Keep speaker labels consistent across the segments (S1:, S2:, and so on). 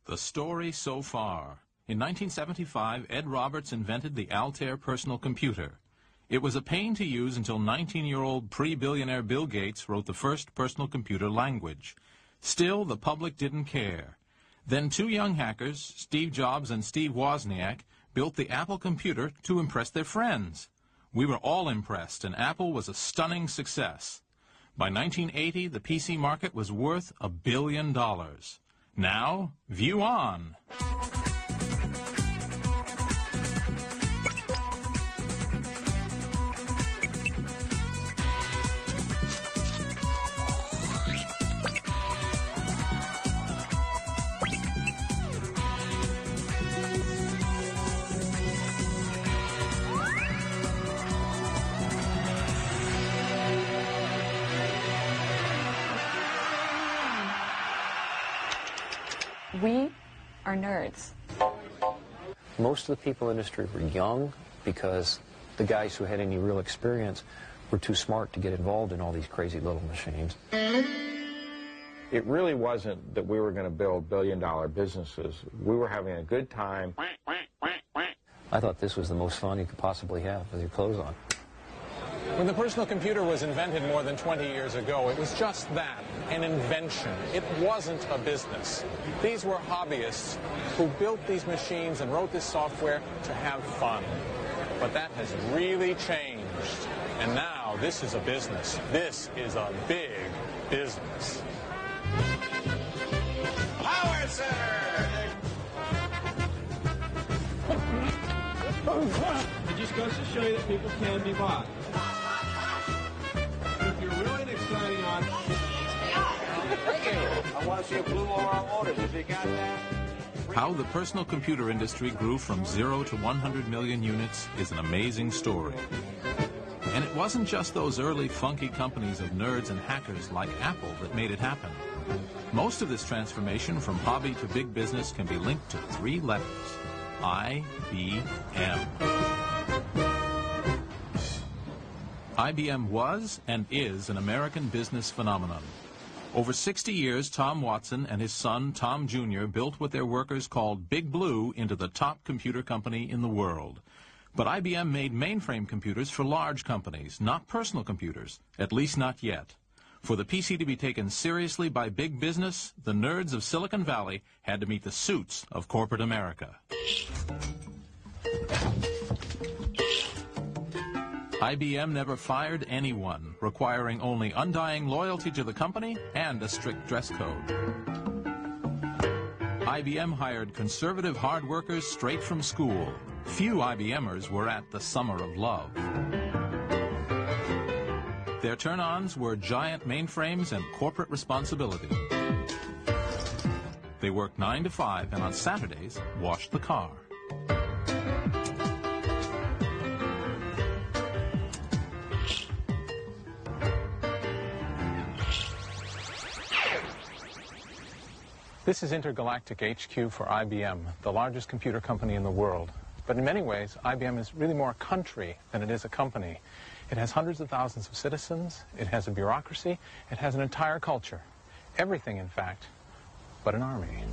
S1: The story so far. In 1975, Ed Roberts invented the Altair personal computer. It was a pain to use until 19-year-old pre-billionaire Bill Gates wrote the first personal computer language. Still, the public didn't care. Then two young hackers, Steve Jobs and Steve Wozniak, built the Apple computer to impress their friends. We were all impressed, and Apple was a stunning success. By 1980, the PC market was worth $1 billion. Now, view on.
S2: We are nerds.
S3: Most of the people in the industry were young because the guys who had any real experience were too smart to get involved in all these crazy little machines.
S4: It really wasn't that we were going to build billion-dollar businesses. We were having a good time.
S3: I thought this was the most fun you could possibly have with your clothes on.
S5: When the personal computer was invented more than 20 years ago, it was just that, an invention. It wasn't a business. These were hobbyists who built these machines and wrote this software to have fun. But that has really changed. And now this is a business. This is a big business.
S6: Power Center!
S7: It just goes to show you that people can be bought. If you're really an exciting entrepreneur.
S6: Thank you. I want to see a blue alarm motor. Have you got that?
S1: How the personal computer industry grew from 0 to 100 million units is an amazing story. And it wasn't just those early funky companies of nerds and hackers like Apple that made it happen. Most of this transformation from hobby to big business can be linked to 3 letters. IBM. IBM was and is an American business phenomenon. Over 60 years, Tom Watson and his son, Tom Jr., built what their workers called Big Blue into the top computer company in the world. But IBM made mainframe computers for large companies, not personal computers, at least not yet. For the PC to be taken seriously by big business, the nerds of Silicon Valley had to meet the suits of corporate America. IBM never fired anyone, requiring only undying loyalty to the company and a strict dress code. IBM hired conservative hard workers straight from school. Few IBMers were at the Summer of Love. Their turn-ons were giant mainframes and corporate responsibility. They worked 9 to 5 and on Saturdays washed the car.
S5: This is Intergalactic HQ for IBM, the largest computer company in the world. But in many ways, IBM is really more a country than it is a company. It has hundreds of thousands of citizens, it has a bureaucracy, it has an entire culture. Everything, in fact, but an army.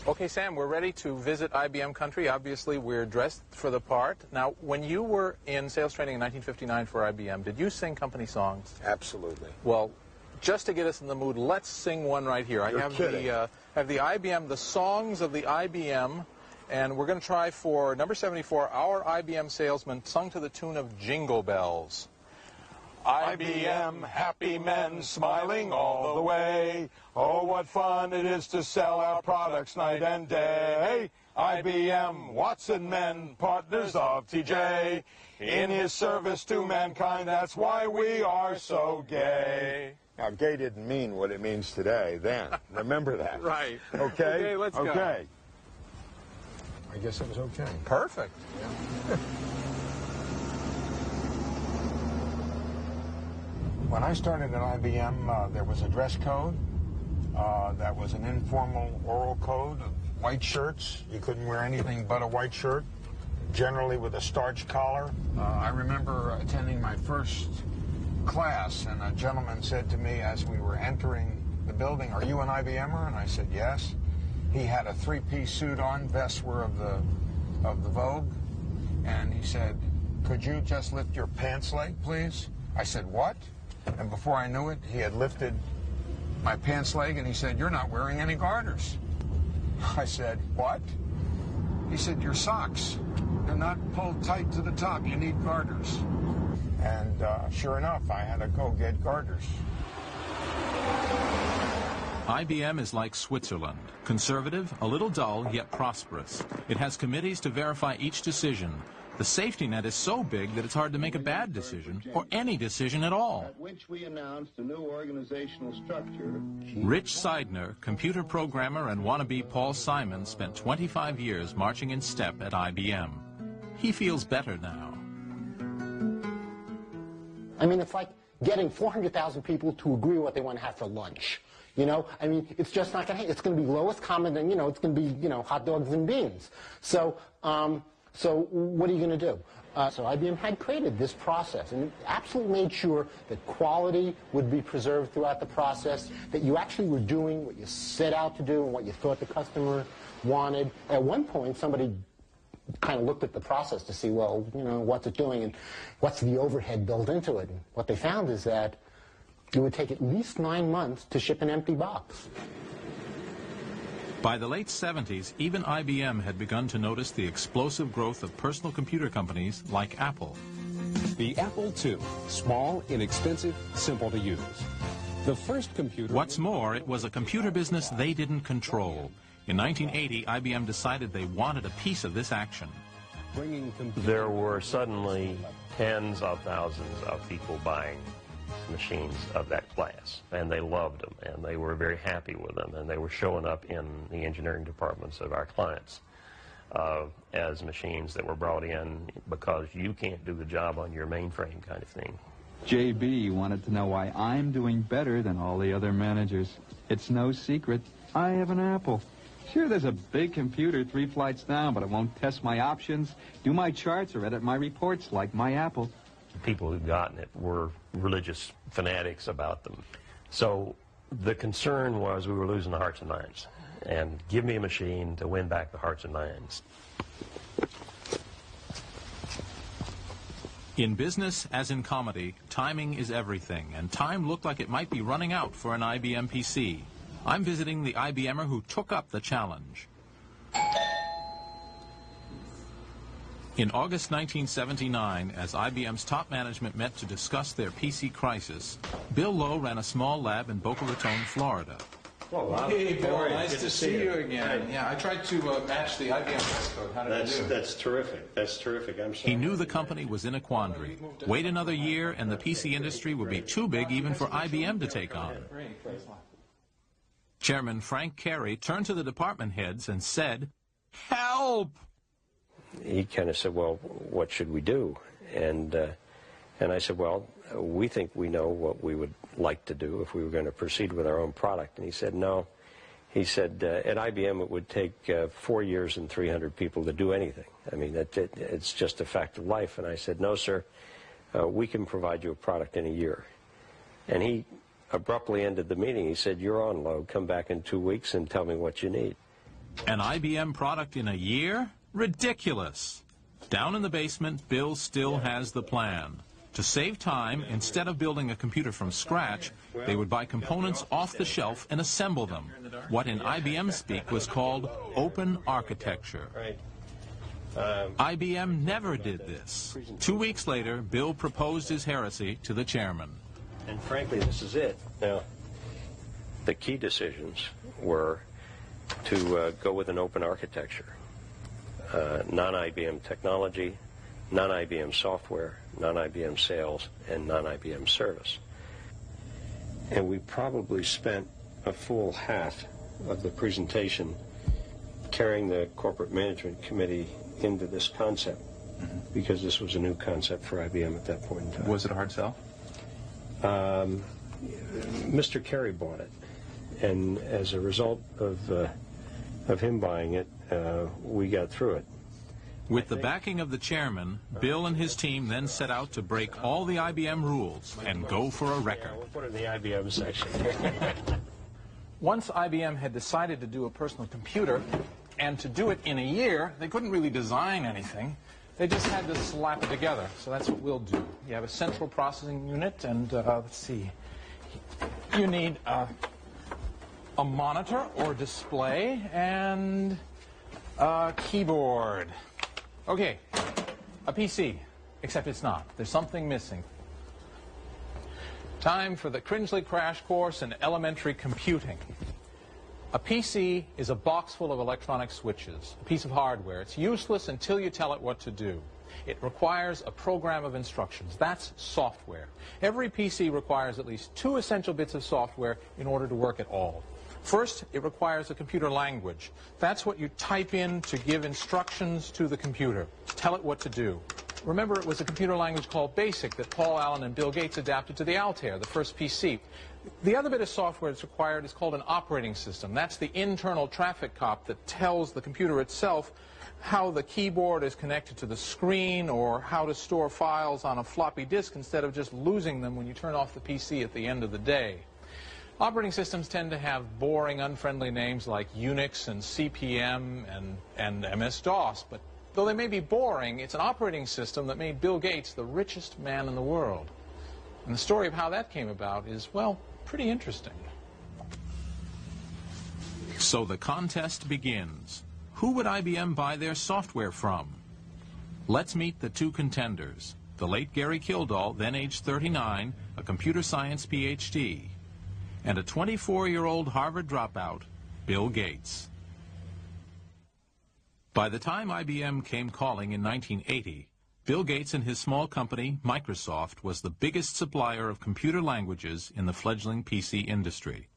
S5: Okay, Sam, we're ready to visit IBM country. Obviously, we're dressed for the part. Now, when you were in sales training in 1959 for IBM, did you sing company songs?
S4: Absolutely.
S5: Well, just to get us in the mood, let's sing one right here.
S4: You're kidding.
S5: I have the IBM, the songs of the IBM, and we're going to try for number 74, Our IBM Salesman, sung to the tune of Jingle Bells.
S6: IBM, happy men, smiling all the way. Oh, what fun it is to sell our products night and day. IBM, Watson men, partners of TJ. In his service to mankind, that's why we are so gay.
S4: Now, gay didn't mean what it means today then. Remember that.
S5: Right.
S4: Okay?
S5: Okay, let's go.
S4: Okay. I guess it was okay.
S5: Perfect.
S4: Yeah. When I started at IBM, there was a dress code. That was an informal oral code of white shirts. You couldn't wear anything but a white shirt, generally with a starch collar. I remember attending my first class, and a gentleman said to me as we were entering the building, "Are you an IBMer?" And I said, "Yes." He had a three-piece suit on, vests were of the Vogue, and he said, "Could you just lift your pants leg, please?" I said, "What?" And before I knew it, he had lifted my pants leg, and he said, "You're not wearing any garters." I said, "What?" He said, "Your socks, they're not pulled tight to the top. You need garters." And sure enough, I had to go get garters.
S1: IBM is like Switzerland, conservative, a little dull, yet prosperous. It has committees to verify each decision. The safety net is so big that it's hard to make a bad decision, or any decision at all.
S8: At which we announced a new organizational structure.
S1: Rich Seidner, computer programmer and wannabe Paul Simon, spent 25 years marching in step at IBM. He feels better now.
S9: I mean, it's like getting 400,000 people to agree what they want to have for lunch. You know, I mean, it's just not going to happen. It's going to be lowest common, and, it's going to be, hot dogs and beans. So what are you going to do? So IBM had created this process, and it absolutely made sure that quality would be preserved throughout the process, that you actually were doing what you set out to do and what you thought the customer wanted. At one point, somebody kind of looked at the process to see, well, what's it doing and what's the overhead built into it. And what they found is that it would take at least 9 months to ship an empty box.
S1: By the late 70s, even IBM had begun to notice the explosive growth of personal computer companies like Apple.
S10: The Apple II, small, inexpensive, simple to use. The first computer...
S1: What's more, it was a computer business they didn't control. In 1980, IBM decided they wanted a piece of this action.
S11: There were suddenly tens of thousands of people buying machines of that class, and they loved them, and they were very happy with them, and they were showing up in the engineering departments of our clients as machines that were brought in because you can't do the job on your mainframe kind of thing.
S12: JB wanted to know why I'm doing better than all the other managers. It's no secret. I have an Apple. Sure, there's a big computer 3 flights down, but it won't test my options, do my charts, or edit my reports like my Apple.
S11: People who'd gotten it were religious fanatics about them. So the concern was we were losing the hearts and minds. And give me a machine to win back the hearts and minds.
S1: In business, as in comedy, timing is everything, and time looked like it might be running out for an IBM PC. I'm visiting the IBMer who took up the challenge. In August 1979, as IBM's top management met to discuss their PC crisis, Bill Lowe ran a small lab in Boca Raton, Florida.
S13: Hey, Bill, nice to see you again. Yeah, I tried to match the IBM test code. How did I do?
S11: That's terrific. That's terrific. I'm sorry.
S1: He knew the company was in a quandary. Wait another year, and the PC industry would be too big even for IBM to take on. Chairman Frank Carey turned to the department heads and said, "Help!"
S11: He kind of said, "Well, what should we do?" And I said, "Well, we think we know what we would like to do if we were going to proceed with our own product." And he said, "No." He said, "At IBM, it would take 4 years and 300 people to do anything. I mean, it's just a fact of life." And I said, "No, sir, we can provide you a product in a year." And he abruptly ended the meeting. He said, "You're on, Lowe. Come back in 2 weeks and tell me what you need."
S1: An IBM product in a year? Ridiculous. Down in the basement, Bill still has the plan. To save time, instead of building a computer from scratch, they would buy components off the shelf and assemble them. What in IBM speak was called open architecture. IBM never did this. 2 weeks later, Bill proposed his heresy to the chairman.
S11: And frankly, this is it. Now, the key decisions were to go with an open architecture. Non-IBM technology, non-IBM software, non-IBM sales, and non-IBM service. And we probably spent a full half of the presentation carrying the corporate management committee into this concept, because this was a new concept for IBM at that point in time.
S13: Was it a hard sell?
S11: Mr. Carey bought it, and as a result of him buying it, we got through it.
S1: With the backing of the chairman, Bill and his team then set out to break all the IBM rules and go for a record.
S11: We'll put it in the IBM section.
S5: Once IBM had decided to do a personal computer, and to do it in a year, they couldn't really design anything. They just had to slap it together. So that's what we'll do. You have a central processing unit, and let's see. You need a monitor or display and a keyboard. Okay, a PC, except it's not. There's something missing. Time for the Cringely crash course in elementary computing. A PC is a box full of electronic switches, a piece of hardware. It's useless until you tell it what to do. It requires a program of instructions. That's software. Every PC requires at least 2 essential bits of software in order to work at all. First, it requires a computer language. That's what you type in to give instructions to the computer, tell it what to do. Remember, it was a computer language called BASIC that Paul Allen and Bill Gates adapted to the Altair, the first PC. The other bit of software that's required is called an operating system. That's the internal traffic cop that tells the computer itself how the keyboard is connected to the screen or how to store files on a floppy disk instead of just losing them when you turn off the PC at the end of the day. Operating systems tend to have boring, unfriendly names like Unix and CPM and MS-DOS, but though they may be boring, it's an operating system that made Bill Gates the richest man in the world. And the story of how that came about is, well, pretty interesting.
S1: So the contest begins. Who would IBM buy their software from? Let's meet the 2 contenders. The late Gary Kildall, then age 39, a computer science PhD, and a 24-year-old Harvard dropout, Bill Gates. By the time IBM came calling in 1980, Bill Gates and his small company, Microsoft, was the biggest supplier of computer languages in the fledgling PC industry.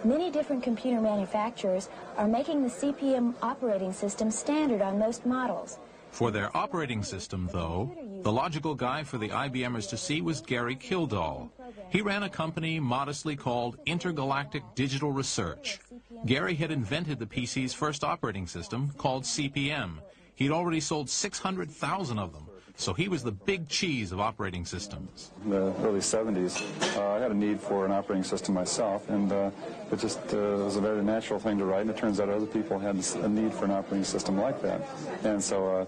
S14: Many different computer manufacturers are making the CPM operating system standard on most models.
S1: For their operating system, though, the logical guy for the IBMers to see was Gary Kildall. He ran a company modestly called Intergalactic Digital Research. Gary had invented the PC's first operating system, called CPM. He'd already sold 600,000 of them, so he was the big cheese of operating systems.
S15: In the early 70s, I had a need for an operating system myself, and it just was a very natural thing to write, and it turns out other people had a need for an operating system like that. And so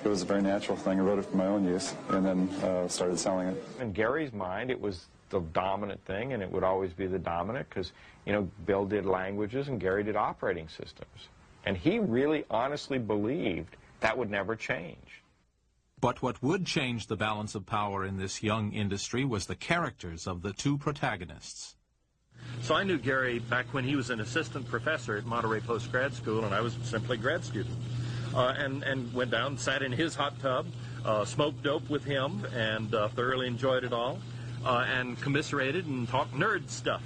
S15: it was a very natural thing. I wrote it for my own use, and then started selling it.
S16: In Gary's mind, it was the dominant thing, and it would always be the dominant, because, you know, Bill did languages and Gary did operating systems. And he really honestly believed that would never change.
S1: But what would change the balance of power in this young industry was the characters of the 2 protagonists.
S17: So I knew Gary back when he was an assistant professor at Monterey Post Grad School, and I was simply a grad student. And went down, sat in his hot tub, smoked dope with him, and thoroughly enjoyed it all, and commiserated and talked nerd stuff.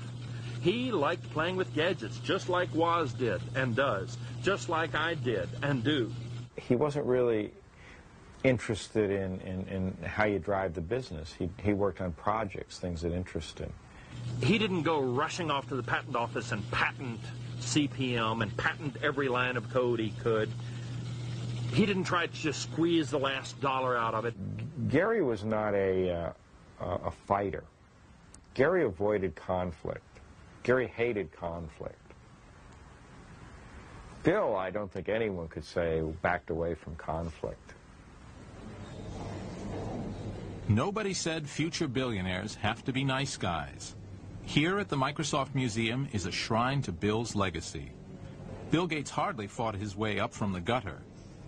S17: He liked playing with gadgets, just like Woz did and does, just like I did and do.
S16: He wasn't really interested in how you drive the business. He worked on projects, things that interest him.
S17: He didn't go rushing off to the patent office and patent CPM and patent every line of code he could. He didn't try to just squeeze the last dollar out of it.
S16: Gary was not a fighter. Gary avoided conflict. Gary hated conflict. Bill, I don't think anyone could say, backed away from conflict.
S1: Nobody said future billionaires have to be nice guys. Here at the Microsoft Museum is a shrine to Bill's legacy. Bill Gates hardly fought his way up from the gutter.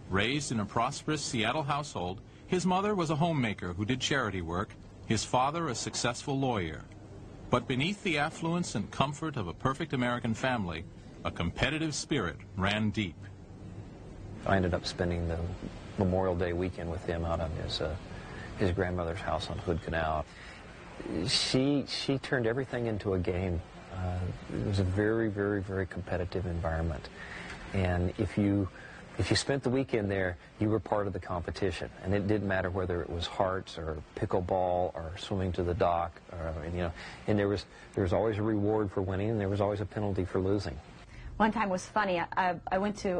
S1: Raised in a prosperous Seattle household, his mother was a homemaker who did charity work, his father a successful lawyer. But beneath the affluence and comfort of a perfect American family, a competitive spirit ran deep.
S3: I ended up spending the Memorial Day weekend with him out on his grandmother's house on Hood Canal. She turned everything into a game. It was a very, very, very competitive environment. And if you spent the weekend there, you were part of the competition. And it didn't matter whether it was hearts or pickleball or swimming to the dock, and there was always a reward for winning, and there was always a penalty for losing.
S2: One time was funny. I went to